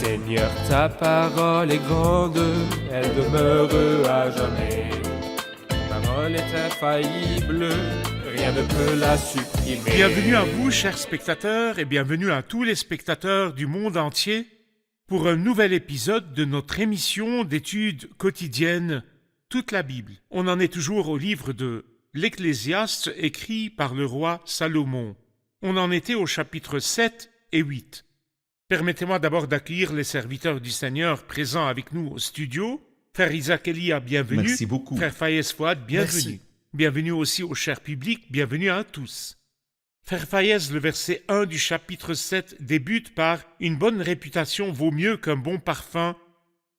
Seigneur, ta parole est grande, elle demeure à jamais. Ta parole est infaillible, rien ne peut la supprimer. Bienvenue à vous, chers spectateurs, et bienvenue à tous les spectateurs du monde entier pour un nouvel épisode de notre émission d'études quotidiennes Toute la Bible. On en est toujours au livre de l'Ecclésiaste écrit par le roi Salomon. On en était au chapitre 7 et 8. Permettez-moi d'abord d'accueillir les serviteurs du Seigneur présents avec nous au studio. Frère Isaac Elia, bienvenue. Merci beaucoup. Frère Fayez Fouad, bienvenue. Merci. Bienvenue aussi au cher public, bienvenue à tous. Frère Fayez, le verset 1 du chapitre 7 débute par « Une bonne réputation vaut mieux qu'un bon parfum,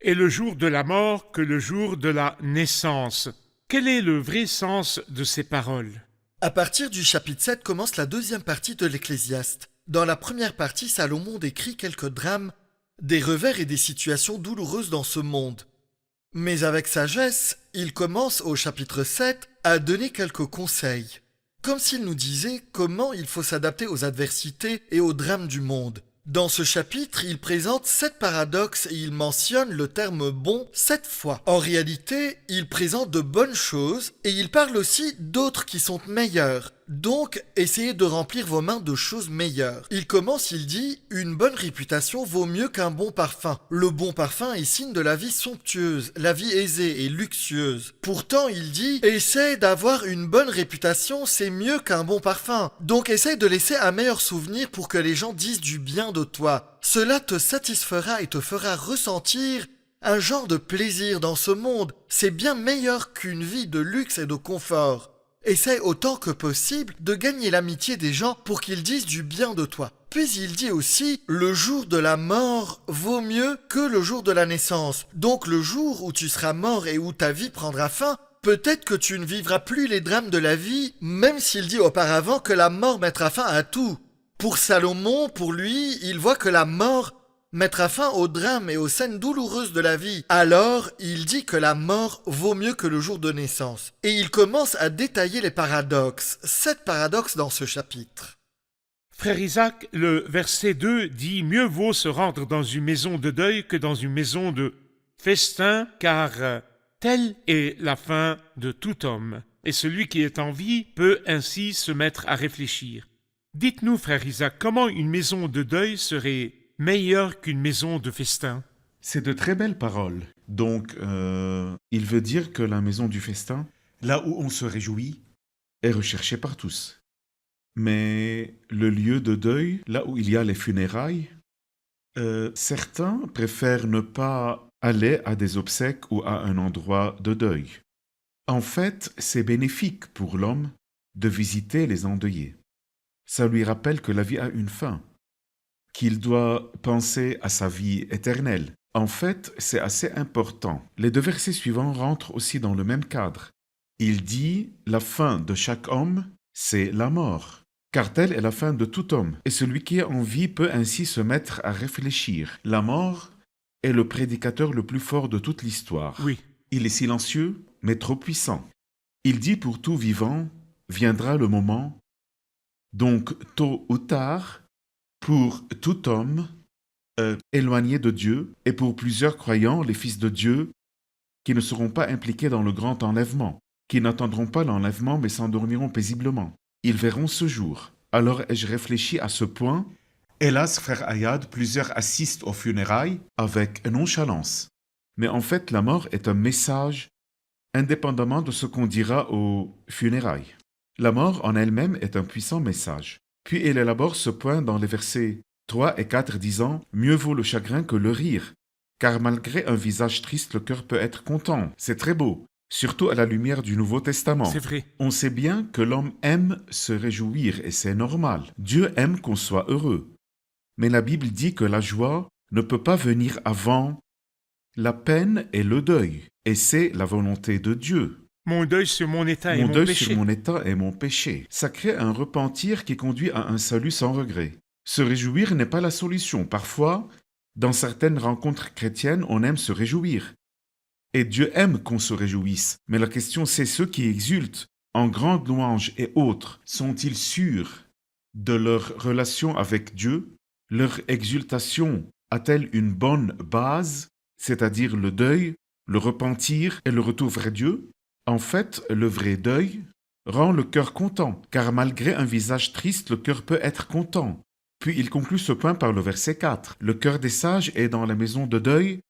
et le jour de la mort que le jour de la naissance ». Quel est le vrai sens de ces paroles ? À partir du chapitre 7 commence la deuxième partie de l'Ecclésiaste. Dans la première partie, Salomon décrit quelques drames, des revers et des situations douloureuses dans ce monde. Mais avec sagesse, il commence au chapitre 7 à donner quelques conseils, comme s'il nous disait comment il faut s'adapter aux adversités et aux drames du monde. Dans ce chapitre, il présente 7 paradoxes et il mentionne le terme « bon » 7 fois. En réalité, il présente de bonnes choses et il parle aussi d'autres qui sont meilleures. Donc, essayez de remplir vos mains de choses meilleures. Il commence, il dit « Une bonne réputation vaut mieux qu'un bon parfum ». Le bon parfum est signe de la vie somptueuse, la vie aisée et luxueuse. Pourtant, il dit « Essaye d'avoir une bonne réputation, c'est mieux qu'un bon parfum ». Donc, essaye de laisser un meilleur souvenir pour que les gens disent du bien de toi. Cela te satisfera et te fera ressentir un genre de plaisir dans ce monde. C'est bien meilleur qu'une vie de luxe et de confort. Essaye autant que possible de gagner l'amitié des gens pour qu'ils disent du bien de toi. Puis il dit aussi, le jour de la mort vaut mieux que le jour de la naissance. Donc le jour où tu seras mort et où ta vie prendra fin, peut-être que tu ne vivras plus les drames de la vie, même s'il dit auparavant que la mort mettra fin à tout. Pour Salomon, pour lui, il voit que la mort mettra fin aux drames et aux scènes douloureuses de la vie. Alors, il dit que la mort vaut mieux que le jour de naissance. Et il commence à détailler les paradoxes, 7 paradoxes dans ce chapitre. Frère Isaac, le verset 2 dit « Mieux vaut se rendre dans une maison de deuil que dans une maison de festin, car telle est la fin de tout homme. Et celui qui est en vie peut ainsi se mettre à réfléchir. » Dites-nous, frère Isaac, comment une maison de deuil serait meilleure qu'une maison de festin ? C'est de très belles paroles. Donc, il veut dire que la maison du festin, là où on se réjouit, est recherchée par tous. Mais le lieu de deuil, là où il y a les funérailles, certains préfèrent ne pas aller à des obsèques ou à un endroit de deuil. En fait, c'est bénéfique pour l'homme de visiter les endeuillés. Ça lui rappelle que la vie a une fin, qu'il doit penser à sa vie éternelle. En fait, c'est assez important. Les 2 versets suivants rentrent aussi dans le même cadre. Il dit « La fin de chaque homme, c'est la mort, car telle est la fin de tout homme. Et celui qui est en vie peut ainsi se mettre à réfléchir. La mort est le prédicateur le plus fort de toute l'histoire. Oui. Il est silencieux, mais trop puissant. Il dit pour tout vivant, viendra le moment. Donc, tôt ou tard, pour tout homme éloigné de Dieu et pour plusieurs croyants, les fils de Dieu, qui ne seront pas impliqués dans le grand enlèvement, qui n'attendront pas l'enlèvement mais s'endormiront paisiblement. Ils verront ce jour. Alors ai-je réfléchi à ce point. Hélas, frère Ayad, plusieurs assistent aux funérailles avec nonchalance. Mais en fait, la mort est un message indépendamment de ce qu'on dira aux funérailles. La mort en elle-même est un puissant message. Puis il élabore ce point dans les versets 3 et 4 disant « Mieux vaut le chagrin que le rire, car malgré un visage triste, le cœur peut être content. C'est très beau, surtout à la lumière du Nouveau Testament. » C'est vrai. On sait bien que l'homme aime se réjouir et c'est normal. Dieu aime qu'on soit heureux. Mais la Bible dit que la joie ne peut pas venir avant la peine et le deuil. Et c'est la volonté de Dieu. Mon deuil sur mon état et Mon mon deuil péché. sur mon état et mon péché. Ça crée un repentir qui conduit à un salut sans regret. Se réjouir n'est pas la solution. Parfois, dans certaines rencontres chrétiennes, on aime se réjouir. Et Dieu aime qu'on se réjouisse. Mais la question c'est ceux qui exultent en grandes louanges et autres, sont-ils sûrs de leur relation avec Dieu? Leur exultation a-t-elle une bonne base, c'est-à-dire le deuil, le repentir et le retour vers Dieu? En fait, le vrai deuil rend le cœur content, car malgré un visage triste, le cœur peut être content. Puis il conclut ce point par le verset 4. Le cœur des sages est dans la maison de deuil,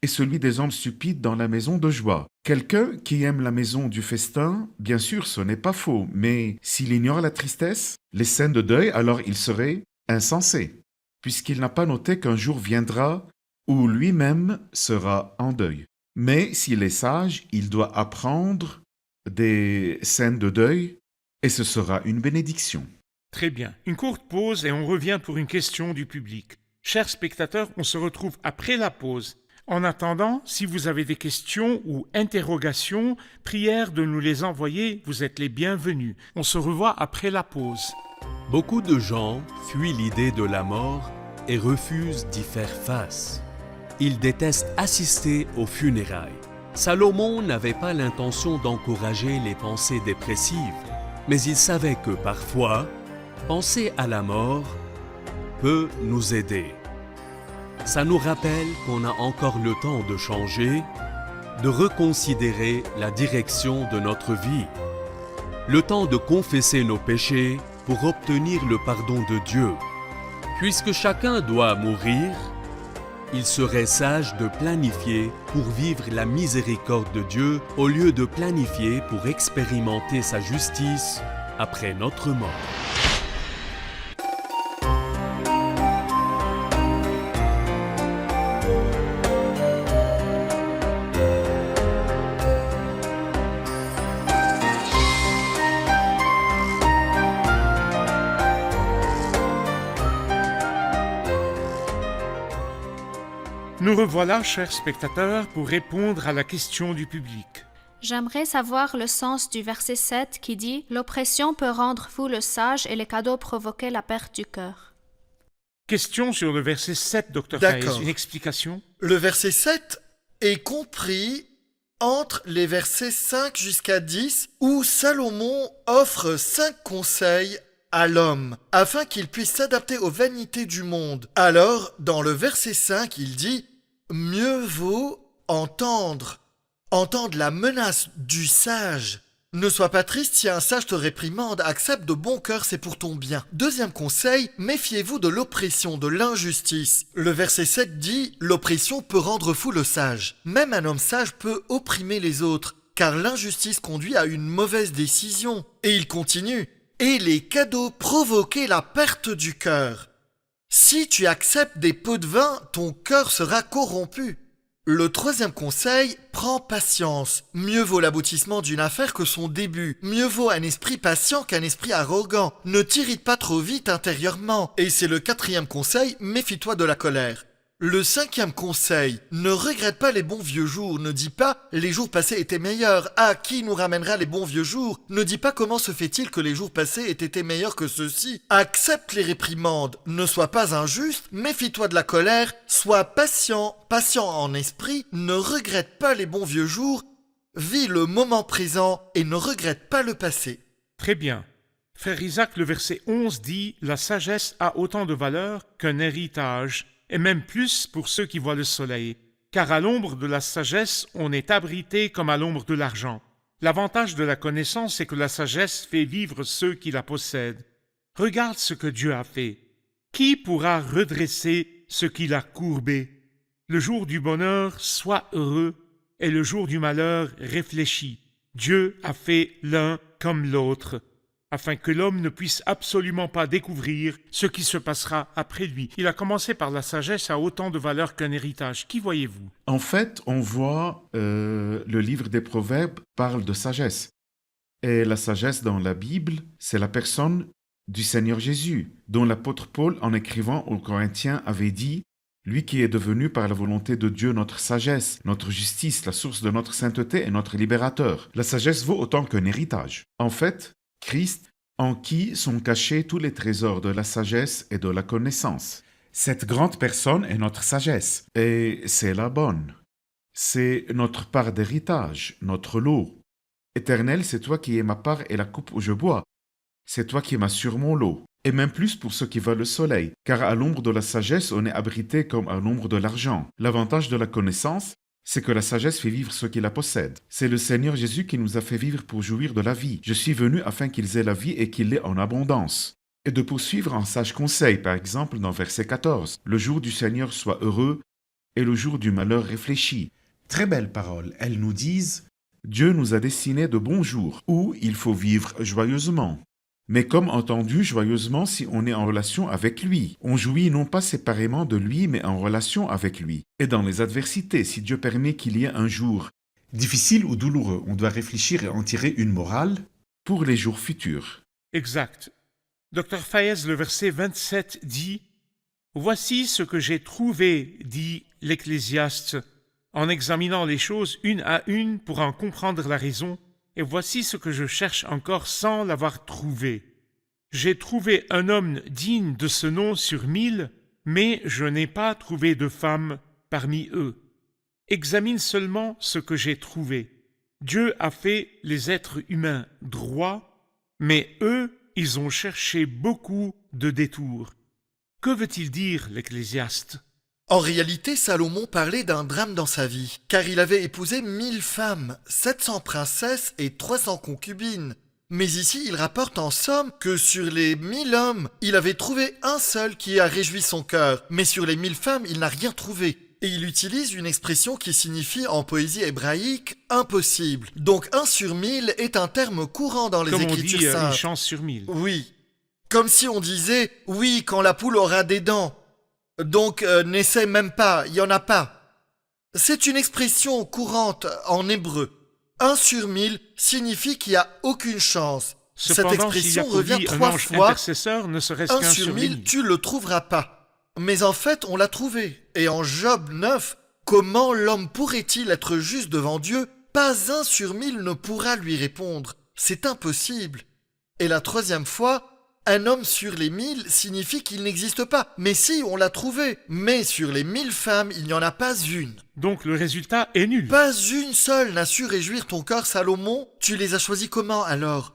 et celui des hommes stupides dans la maison de joie. Quelqu'un qui aime la maison du festin, bien sûr, ce n'est pas faux, mais s'il ignore la tristesse, les scènes de deuil, alors il serait insensé, puisqu'il n'a pas noté qu'un jour viendra où lui-même sera en deuil. Mais s'il est sage, il doit apprendre des scènes de deuil, et ce sera une bénédiction. Très bien. Une courte pause et on revient pour une question du public. Chers spectateurs, on se retrouve après la pause. En attendant, si vous avez des questions ou interrogations, prière de nous les envoyer, vous êtes les bienvenus. On se revoit après la pause. Beaucoup de gens fuient l'idée de la mort et refusent d'y faire face. Ils détestent assister aux funérailles. Salomon n'avait pas l'intention d'encourager les pensées dépressives, mais il savait que parfois, penser à la mort peut nous aider. Ça nous rappelle qu'on a encore le temps de changer, de reconsidérer la direction de notre vie. Le temps de confesser nos péchés pour obtenir le pardon de Dieu. Puisque chacun doit mourir, il serait sage de planifier pour vivre la miséricorde de Dieu au lieu de planifier pour expérimenter sa justice après notre mort. Nous revoilà, chers spectateurs, pour répondre à la question du public. J'aimerais savoir le sens du verset 7 qui dit « L'oppression peut rendre fou le sage et les cadeaux provoquer la perte du cœur. » Question sur le verset 7, Dr. D'accord. Faez. Une explication? Le verset 7 est compris entre les versets 5 jusqu'à 10 où Salomon offre 5 conseils à l'homme afin qu'il puisse s'adapter aux vanités du monde. Alors, dans le verset 5, il dit « Mieux vaut entendre la menace du sage. Ne sois pas triste si un sage te réprimande, accepte de bon cœur, c'est pour ton bien. » Deuxième conseil, méfiez-vous de l'oppression, de l'injustice. Le verset 7 dit « L'oppression peut rendre fou le sage. » Même un homme sage peut opprimer les autres, car l'injustice conduit à une mauvaise décision. Et il continue « Et les cadeaux provoquer la perte du cœur. » Si tu acceptes des pots de vin, ton cœur sera corrompu. Le troisième conseil, prends patience. Mieux vaut l'aboutissement d'une affaire que son début. Mieux vaut un esprit patient qu'un esprit arrogant. Ne t'irrite pas trop vite intérieurement. Et c'est le quatrième conseil, méfie-toi de la colère. Le cinquième conseil, ne regrette pas les bons vieux jours. Ne dis pas, les jours passés étaient meilleurs. Ah, qui nous ramènera les bons vieux jours? Ne dis pas comment se fait-il que les jours passés aient été meilleurs que ceux-ci. Accepte les réprimandes. Ne sois pas injuste, méfie-toi de la colère. Sois patient en esprit. Ne regrette pas les bons vieux jours. Vis le moment présent et ne regrette pas le passé. Très bien. Frère Isaac, le verset 11 dit « La sagesse a autant de valeur qu'un héritage. » Et même plus pour ceux qui voient le soleil, car à l'ombre de la sagesse, on est abrité comme à l'ombre de l'argent. L'avantage de la connaissance, c'est que la sagesse fait vivre ceux qui la possèdent. Regarde ce que Dieu a fait. Qui pourra redresser ce qu'il a courbé? Le jour du bonheur, sois heureux, et le jour du malheur, réfléchis. Dieu a fait l'un comme l'autre, afin que l'homme ne puisse absolument pas découvrir ce qui se passera après lui. Il a commencé par la sagesse à autant de valeur qu'un héritage. Qui voyez-vous? En fait, on voit le livre des Proverbes parle de sagesse. Et la sagesse dans la Bible, c'est la personne du Seigneur Jésus, dont l'apôtre Paul, en écrivant aux Corinthiens, avait dit « Lui qui est devenu par la volonté de Dieu notre sagesse, notre justice, la source de notre sainteté et notre libérateur. » La sagesse vaut autant qu'un héritage. En fait, Christ, en qui sont cachés tous les trésors de la sagesse et de la connaissance. Cette grande personne est notre sagesse, et c'est la bonne. C'est notre part d'héritage, notre lot. Éternel, c'est toi qui es ma part et la coupe où je bois. C'est toi qui m'assures mon lot. et même plus pour ceux qui veulent le soleil, car à l'ombre de la sagesse, on est abrité comme à l'ombre de l'argent. L'avantage de la connaissance, c'est que la sagesse fait vivre ceux qui la possèdent. C'est le Seigneur Jésus qui nous a fait vivre pour jouir de la vie. Je suis venu afin qu'ils aient la vie et qu'ils l'aient en abondance. Et de poursuivre en sage conseil, par exemple dans verset 14. Le jour du Seigneur soit heureux et le jour du malheur réfléchi. Très belles paroles. Elles nous disent « Dieu nous a destiné de bons jours où il faut vivre joyeusement ». Mais comme entendu, joyeusement si on est en relation avec lui. On jouit non pas séparément de lui, mais en relation avec lui. Et dans les adversités, si Dieu permet qu'il y ait un jour difficile ou douloureux, on doit réfléchir et en tirer une morale pour les jours futurs. Exact. Dr. Fayez, le verset 27 dit « Voici ce que j'ai trouvé, dit l'Ecclésiaste, en examinant les choses une à une pour en comprendre la raison. Et voici ce que je cherche encore sans l'avoir trouvé. J'ai trouvé un homme digne de ce nom sur 1000, mais je n'ai pas trouvé de femme parmi eux. Examine seulement ce que j'ai trouvé. Dieu a fait les êtres humains droits, mais eux, ils ont cherché beaucoup de détours. Que veut-il dire, l'Ecclésiaste ? En réalité, Salomon parlait d'un drame dans sa vie, car il avait épousé 1000 femmes, 700 princesses et 300 concubines. Mais ici, il rapporte en somme que sur les 1000 hommes, il avait trouvé un seul qui a réjoui son cœur, mais sur les 1000 femmes, il n'a rien trouvé. Et il utilise une expression qui signifie en poésie hébraïque « impossible ». Donc 1 sur 1000 est un terme courant dans les Comme Écritures on dit, saintes. une chance sur 1000. Oui. Comme si on disait « oui, quand la poule aura des dents ». Donc, n'essaie même pas, il n'y en a pas. C'est une expression courante en hébreu. 1 sur 1000 signifie qu'il n'y a aucune chance. Cependant, Cette expression revient un 3 ange fois. intercesseur, ne serait-ce 1 qu'un sur 1000, 1000. tu le trouveras pas. Mais en fait, on l'a trouvé. Et en Job 9, comment l'homme pourrait-il être juste devant Dieu ? Pas 1 sur 1000 ne pourra lui répondre. C'est impossible. Et la troisième fois, un homme sur les 1000 signifie qu'il n'existe pas. Mais si, on l'a trouvé. Mais sur les 1000 femmes, il n'y en a pas une. Donc le résultat est nul. Pas une seule n'a su réjouir ton cœur, Salomon. Tu les as choisis comment alors ?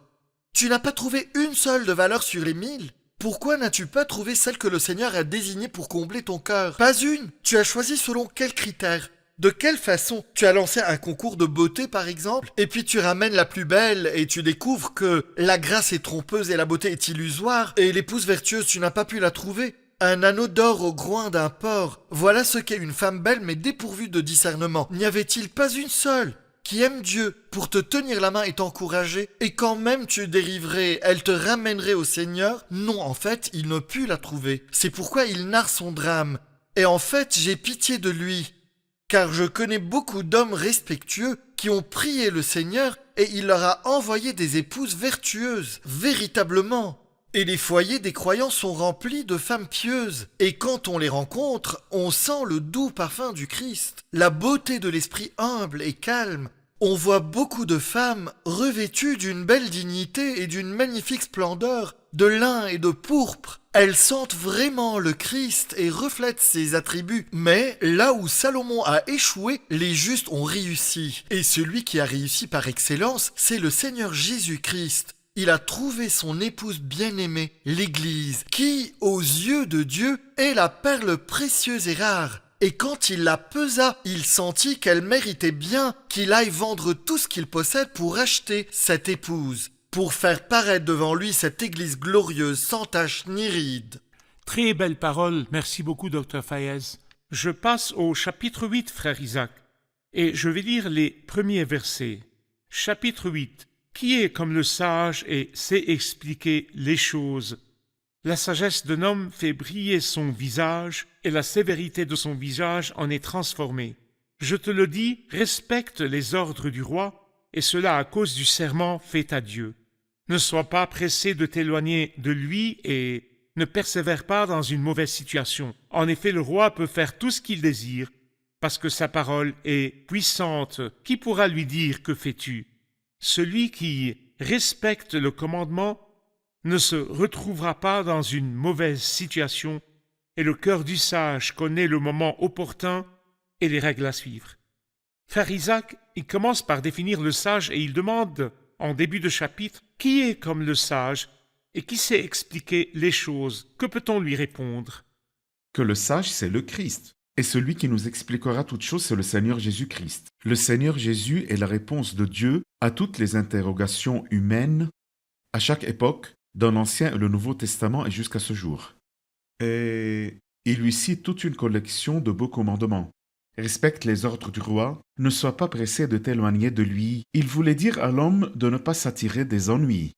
Tu n'as pas trouvé une seule de valeur sur les 1000 ? Pourquoi n'as-tu pas trouvé celle que le Seigneur a désignée pour combler ton cœur ? Pas une. Tu as choisi selon quels critères ? De quelle façon ? Tu as lancé un concours de beauté par exemple, et puis tu ramènes la plus belle et tu découvres que la grâce est trompeuse et la beauté est illusoire, et l'épouse vertueuse tu n'as pas pu la trouver. Un anneau d'or au groin d'un porc, voilà ce qu'est une femme belle mais dépourvue de discernement. N'y avait-il pas une seule qui aime Dieu pour te tenir la main et t'encourager, et quand même tu dériverais, elle te ramènerait au Seigneur ? Non, en fait, il ne put la trouver. C'est pourquoi il narre son drame. Et en fait, j'ai pitié de lui. Car je connais beaucoup d'hommes respectueux qui ont prié le Seigneur et il leur a envoyé des épouses vertueuses, véritablement. Et les foyers des croyants sont remplis de femmes pieuses. Et quand on les rencontre, on sent le doux parfum du Christ, la beauté de l'esprit humble et calme. On voit beaucoup de femmes revêtues d'une belle dignité et d'une magnifique splendeur, de lin et de pourpre. Elles sentent vraiment le Christ et reflètent ses attributs. Mais là où Salomon a échoué, les justes ont réussi. Et celui qui a réussi par excellence, c'est le Seigneur Jésus-Christ. Il a trouvé son épouse bien-aimée, l'Église, qui, aux yeux de Dieu, est la perle précieuse et rare. Et quand il la pesa, il sentit qu'elle méritait bien qu'il aille vendre tout ce qu'il possède pour acheter cette épouse, pour faire paraître devant lui cette église glorieuse sans tache ni ride. Très belle parole, merci beaucoup, Dr. Fayez. Je passe au chapitre 8, frère Isaac, et je vais lire les premiers versets. Chapitre 8. Qui est comme le sage et sait expliquer les choses ? La sagesse d'un homme fait briller son visage, et la sévérité de son visage en est transformée. Je te le dis, respecte les ordres du roi, et cela à cause du serment fait à Dieu. Ne sois pas pressé de t'éloigner de lui et ne persévère pas dans une mauvaise situation. En effet, le roi peut faire tout ce qu'il désire, parce que sa parole est puissante. Qui pourra lui dire « Que fais-tu » ? Celui qui respecte le commandement ne se retrouvera pas dans une mauvaise situation, et le cœur du sage connaît le moment opportun et les règles à suivre. Frère Isaac, il commence par définir le sage et il demande, en début de chapitre, qui est comme le sage Et qui sait expliquer les choses? Que peut-on lui répondre? Que le sage, c'est le Christ. Et celui qui nous expliquera toutes choses, c'est le Seigneur Jésus-Christ. Le Seigneur Jésus est la réponse de Dieu à toutes les interrogations humaines, à chaque époque, dans l'Ancien et le Nouveau Testament et jusqu'à ce jour. Et il lui cite toute une collection de beaux commandements. Respecte les ordres du roi, ne sois pas pressé de t'éloigner de lui. Il voulait dire à l'homme de ne pas s'attirer des ennuis.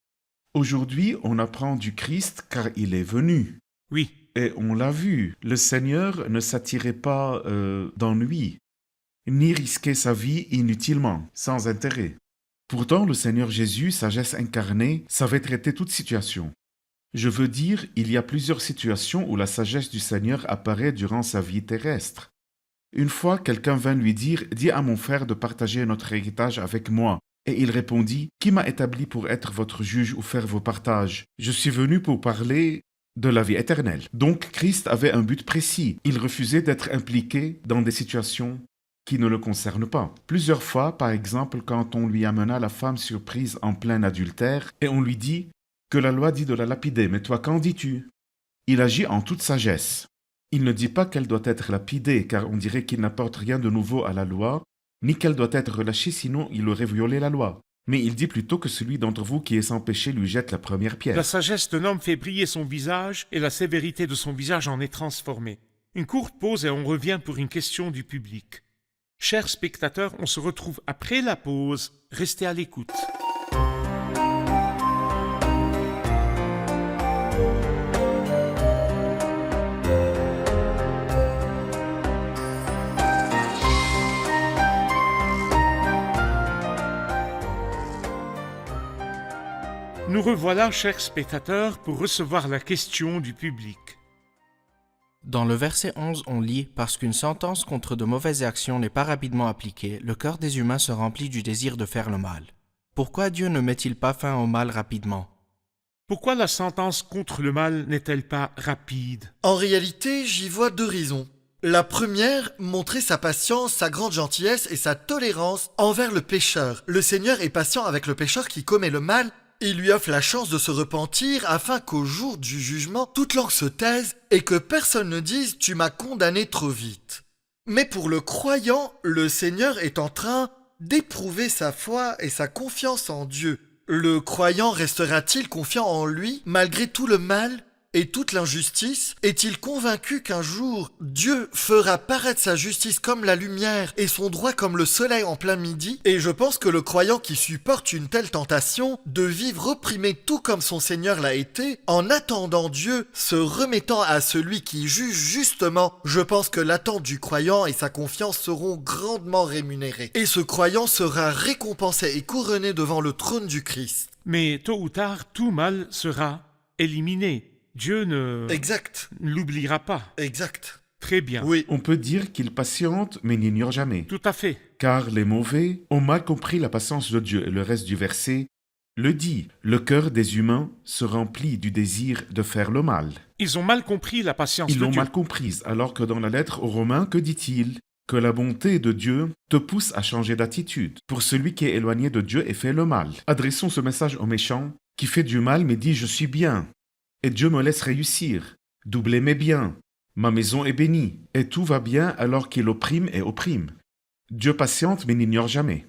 Aujourd'hui, on apprend du Christ car il est venu. Oui, Et on l'a vu, le Seigneur ne s'attirait pas d'ennuis, ni risquait sa vie inutilement, sans intérêt. Pourtant, le Seigneur Jésus, sagesse incarnée, savait traiter toute situation. Je veux dire, il y a plusieurs situations où la sagesse du Seigneur apparaît durant sa vie terrestre. Une fois, quelqu'un vint lui dire « Dis à mon frère de partager notre héritage avec moi. » Et il répondit « Qui m'a établi pour être votre juge ou faire vos partages? Je suis venu pour parler de la vie éternelle. » Donc Christ avait un but précis. Il refusait d'être impliqué dans des situations qui ne le concernent pas. Plusieurs fois, par exemple, quand on lui amena la femme surprise en plein adultère, et on lui dit que la loi dit de la lapider, mais toi qu'en dis-tu? Il agit en toute sagesse. Il ne dit pas qu'elle doit être lapidée, car on dirait qu'il n'apporte rien de nouveau à la loi, ni qu'elle doit être relâchée, sinon il aurait violé la loi. Mais il dit plutôt que celui d'entre vous qui est sans péché lui jette la première pierre. la sagesse d'un homme fait briller son visage et la sévérité de son visage en est transformée. Une courte pause et on revient pour une question du public. Chers spectateurs, on se retrouve après la pause. Restez à l'écoute. Nous revoilà, chers spectateurs, pour recevoir la question du public. Dans le verset 11, on lit « Parce qu'une sentence contre de mauvaises actions n'est pas rapidement appliquée, le cœur des humains se remplit du désir de faire le mal. » Pourquoi Dieu ne met-il pas fin au mal rapidement? Pourquoi la sentence contre le mal n'est-elle pas rapide? En réalité, j'y vois deux raisons. La première, montrer sa patience, sa grande gentillesse et sa tolérance envers le pécheur. Le Seigneur est patient avec le pécheur qui commet le mal. Il lui offre la chance de se repentir afin qu'au jour du jugement, toute langue se taise et que personne ne dise « tu m'as condamné trop vite ». Mais pour le croyant, le Seigneur est en train d'éprouver sa foi et sa confiance en Dieu. Le croyant restera-t-il confiant en lui malgré tout le mal et toute l'injustice? Est-il convaincu qu'un jour, Dieu fera paraître sa justice comme la lumière et son droit comme le soleil en plein midi? Et je pense que le croyant qui supporte une telle tentation de vivre opprimé tout comme son Seigneur l'a été, en attendant Dieu, se remettant à celui qui juge justement, je pense que l'attente du croyant et sa confiance seront grandement rémunérées. Et ce croyant sera récompensé et couronné devant le trône du Christ. Mais tôt ou tard, tout mal sera éliminé. Dieu ne Exact. l'oubliera pas. Exact. Très bien. Oui. On peut dire qu'il patiente, mais n'ignore jamais. Tout à fait. Car les mauvais ont mal compris la patience de Dieu. Et le reste du verset le dit. Le cœur des humains se remplit du désir de faire le mal. Ils ont mal compris la patience Ils de l'ont Dieu. mal comprise, alors que dans la lettre aux Romains, que dit-il? Que la bonté de Dieu te pousse à changer d'attitude. Pour celui qui est éloigné de Dieu et fait le mal. Adressons ce message au méchant qui fait du mal mais dit « je suis bien ». Et Dieu me laisse réussir, doubler mes biens, ma maison est bénie, et tout va bien alors qu'il opprime et opprime. Dieu patiente mais n'ignore jamais.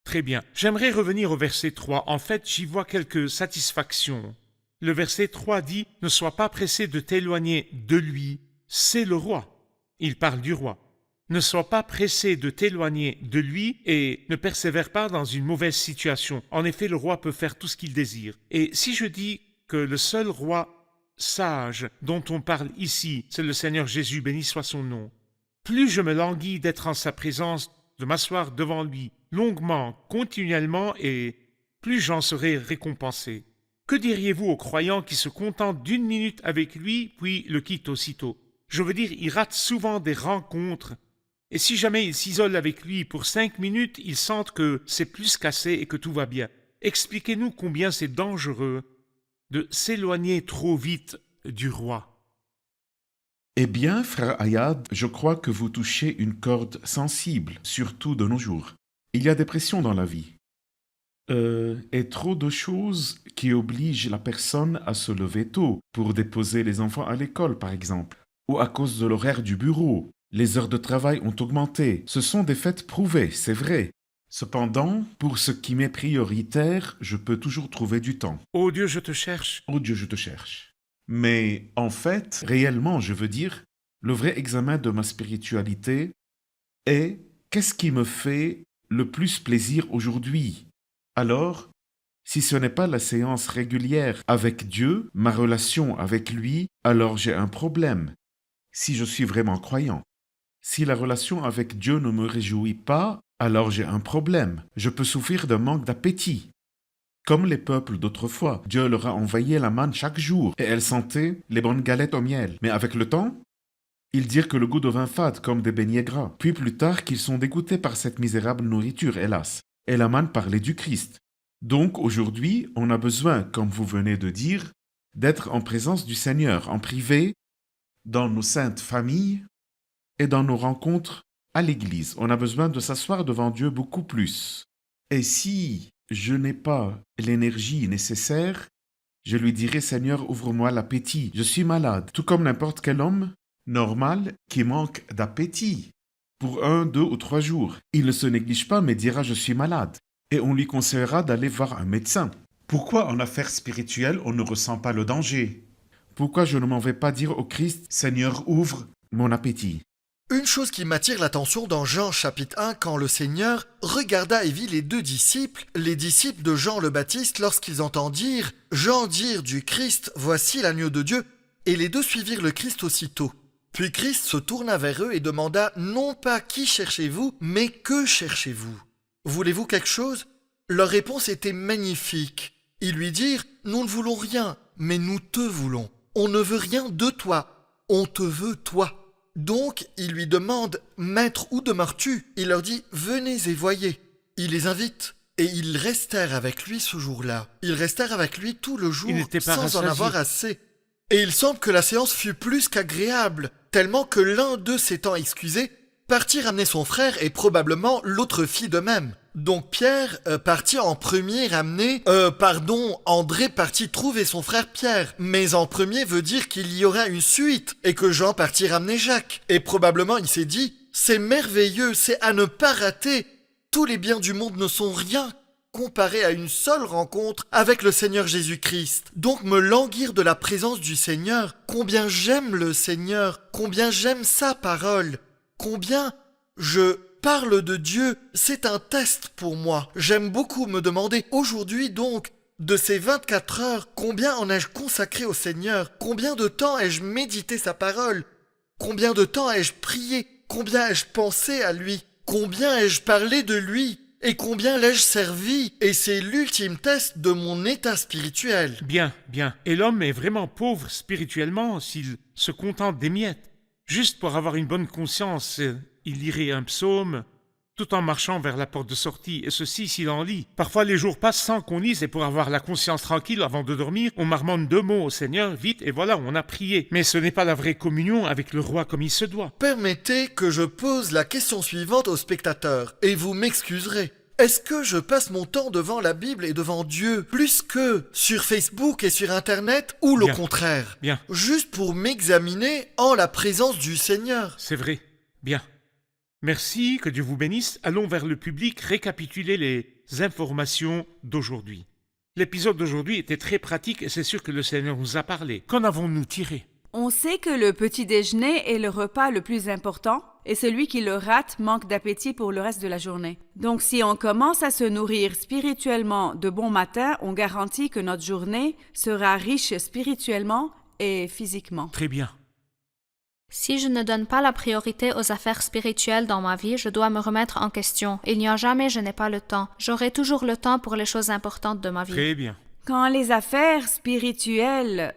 Très bien. J'aimerais revenir au verset 3. En fait, j'y vois quelques satisfactions. Le verset 3 dit « Ne sois pas pressé de t'éloigner de lui, c'est le roi. » Il parle du roi. Ne sois pas pressé de t'éloigner de lui et ne persévère pas dans une mauvaise situation. En effet, le roi peut faire tout ce qu'il désire. Et si je dis que le seul roi sage dont on parle ici, c'est le Seigneur Jésus, béni soit son nom, plus je me languis d'être en sa présence, de m'asseoir devant lui longuement, continuellement, et plus j'en serai récompensé. Que diriez-vous aux croyants qui se contentent d'une minute avec lui, puis le quittent aussitôt? Je veux dire, ils ratent souvent des rencontres, et si jamais ils s'isolent avec lui pour 5 minutes, ils sentent que c'est plus cassé et que tout va bien. Expliquez-nous combien c'est dangereux de s'éloigner trop vite du roi. Eh bien, frère Ayad, je crois que vous touchez une corde sensible, surtout de nos jours. Il y a des pressions dans la vie. Et trop de choses qui obligent la personne à se lever tôt pour déposer les enfants à l'école, par exemple. Ou à cause de l'horaire du bureau. Les heures de travail ont augmenté. Ce sont des faits prouvés, c'est vrai. Cependant, pour ce qui m'est prioritaire, je peux toujours trouver du temps. Ô Dieu, je te cherche. Oh Dieu, je te cherche. Mais en fait, réellement, je veux dire, le vrai examen de ma spiritualité est qu'est-ce qui me fait le plus plaisir aujourd'hui? Alors, si ce n'est pas la séance régulière avec Dieu, ma relation avec lui, alors j'ai un problème. Si je suis vraiment croyant. Si la relation avec Dieu ne me réjouit pas, alors j'ai un problème. Je peux souffrir d'un manque d'appétit. Comme les peuples d'autrefois, Dieu leur a envoyé la manne chaque jour et elles sentaient les bonnes galettes au miel. Mais avec le temps, ils dirent que le goût devint fade comme des beignets gras. Puis plus tard qu'ils sont dégoûtés par cette misérable nourriture, hélas. Et la manne parlait du Christ. Donc aujourd'hui, on a besoin, comme vous venez de dire, d'être en présence du Seigneur, en privé, dans nos saintes familles et dans nos rencontres à l'église. On a besoin de s'asseoir devant Dieu beaucoup plus. Et si je n'ai pas l'énergie nécessaire, je lui dirai, Seigneur, ouvre-moi l'appétit. Je suis malade, tout comme n'importe quel homme normal qui manque d'appétit pour 1, 2 ou 3 jours. Il ne se néglige pas mais dira, je suis malade. Et on lui conseillera d'aller voir un médecin. Pourquoi en affaires spirituelles on ne ressent pas le danger? Pourquoi je ne m'en vais pas dire au Christ, Seigneur, ouvre mon appétit? Une chose qui m'attire l'attention dans Jean chapitre 1, quand le Seigneur regarda et vit les 2 disciples, les disciples de Jean le Baptiste, lorsqu'ils entendirent Jean dire du Christ, voici l'agneau de Dieu, et les 2 suivirent le Christ aussitôt. Puis Christ se tourna vers eux et demanda non pas qui cherchez-vous, mais que cherchez-vous? Voulez-vous quelque chose? Leur réponse était magnifique. Ils lui dirent, nous ne voulons rien, mais nous te voulons. On ne veut rien de toi, on te veut toi. Donc, il lui demande, Maître, où demeures-tu? Il leur dit, venez et voyez. Il les invite. Et ils restèrent avec lui ce jour-là. Ils restèrent avec lui tout le jour, sans en avoir assez. Et il semble que la séance fut plus qu'agréable, tellement que l'un d'eux s'étant excusé, partit ramener son frère et probablement l'autre fit de même. Donc Pierre partit en premier ramener... André partit trouver son frère Pierre. Mais en premier veut dire qu'il y aura une suite et que Jean partit ramener Jacques. Et probablement il s'est dit, c'est merveilleux, c'est à ne pas rater. Tous les biens du monde ne sont rien comparé à une seule rencontre avec le Seigneur Jésus-Christ. Donc me languir de la présence du Seigneur, combien j'aime le Seigneur, combien j'aime sa parole, combien je parle de Dieu, c'est un test pour moi. J'aime beaucoup me demander aujourd'hui donc, de ces 24 heures, combien en ai-je consacré au Seigneur? Combien de temps ai-je médité sa parole? Combien de temps ai-je prié? Combien ai-je pensé à lui? Combien ai-je parlé de lui? Et combien l'ai-je servi? Et c'est l'ultime test de mon état spirituel. Bien, bien. Et l'homme est vraiment pauvre spirituellement s'il se contente des miettes. Juste pour avoir une bonne conscience, il lirait un psaume tout en marchant vers la porte de sortie, et ceci s'il en lit. Parfois les jours passent sans qu'on lise, et pour avoir la conscience tranquille avant de dormir, on marmonne 2 mots au Seigneur, vite, et voilà, on a prié. Mais ce n'est pas la vraie communion avec le roi comme il se doit. Permettez que je pose la question suivante aux spectateurs, et vous m'excuserez. Est-ce que je passe mon temps devant la Bible et devant Dieu plus que sur Facebook et sur Internet, ou le contraire? Bien. Juste pour m'examiner en la présence du Seigneur. C'est vrai. Bien. Merci, que Dieu vous bénisse. Allons vers le public récapituler les informations d'aujourd'hui. L'épisode d'aujourd'hui était très pratique et c'est sûr que le Seigneur nous a parlé. Qu'en avons-nous tiré? On sait que le petit déjeuner est le repas le plus important et celui qui le rate manque d'appétit pour le reste de la journée. Donc si on commence à se nourrir spirituellement de bon matin, on garantit que notre journée sera riche spirituellement et physiquement. Très bien. Si je ne donne pas la priorité aux affaires spirituelles dans ma vie, je dois me remettre en question. Il n'y a jamais je n'ai pas le temps. J'aurai toujours le temps pour les choses importantes de ma vie. Très bien. Quand les affaires spirituelles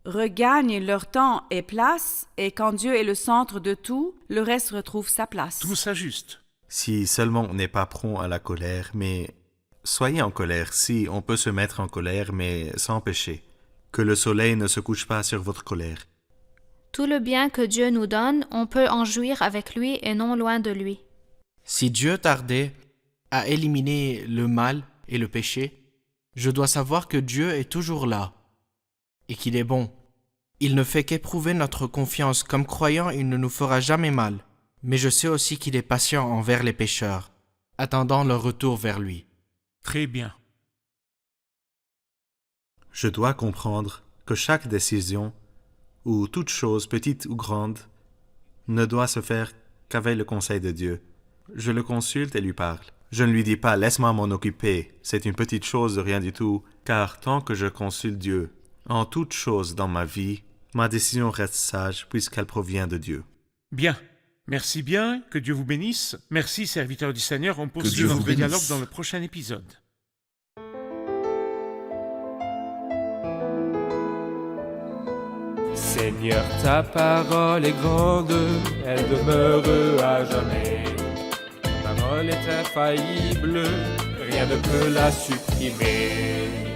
regagnent leur temps et place, et quand Dieu est le centre de tout, le reste retrouve sa place. Tout s'ajuste. Si seulement on n'est pas prompt à la colère, mais soyez en colère si on peut se mettre en colère, mais sans péché. Que le soleil ne se couche pas sur votre colère. Tout le bien que Dieu nous donne, on peut en jouir avec lui et non loin de lui. Si Dieu tardait à éliminer le mal et le péché, je dois savoir que Dieu est toujours là et qu'il est bon. Il ne fait qu'éprouver notre confiance. Comme croyant, il ne nous fera jamais mal. Mais je sais aussi qu'il est patient envers les pécheurs, attendant leur retour vers lui. Très bien. Je dois comprendre que chaque décision, ou toute chose petite ou grande, ne doit se faire qu'avec le conseil de Dieu. Je le consulte et lui parle. Je ne lui dis pas « laisse-moi m'en occuper, c'est une petite chose de rien du tout », car tant que je consulte Dieu, en toute chose dans ma vie, ma décision reste sage puisqu'elle provient de Dieu. Bien. Merci bien, que Dieu vous bénisse. Merci, serviteur du Seigneur. On Dieu poursuit vous notre bénisse. dialogue dans le prochain épisode. Seigneur, ta parole est grande, elle demeure à jamais. Ta parole est infaillible, rien ne peut la supprimer.